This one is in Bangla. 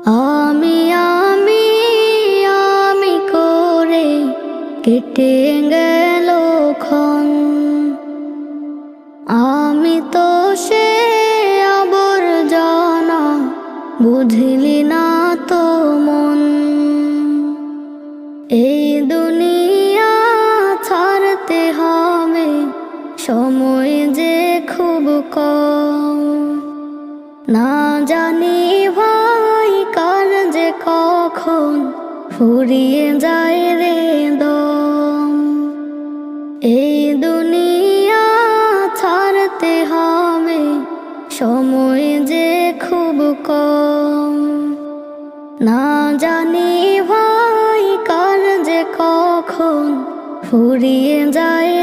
আমি আমি আমি করে কেটে গেল ক্ষণ। আমি তো সে আবর্জনা, বুঝলি না তো মন। এই দুনিয়া ছাড়তে হবে, সময় যে খুব কম। না জানি ভাই কার যে কখন ফুরিয়ে যায় রে দম। এই দুনিয়া ছাড়তে হবে, সময় যে খুব কম। না জানি ভাই কার যে কখন ফুরিয়ে যায়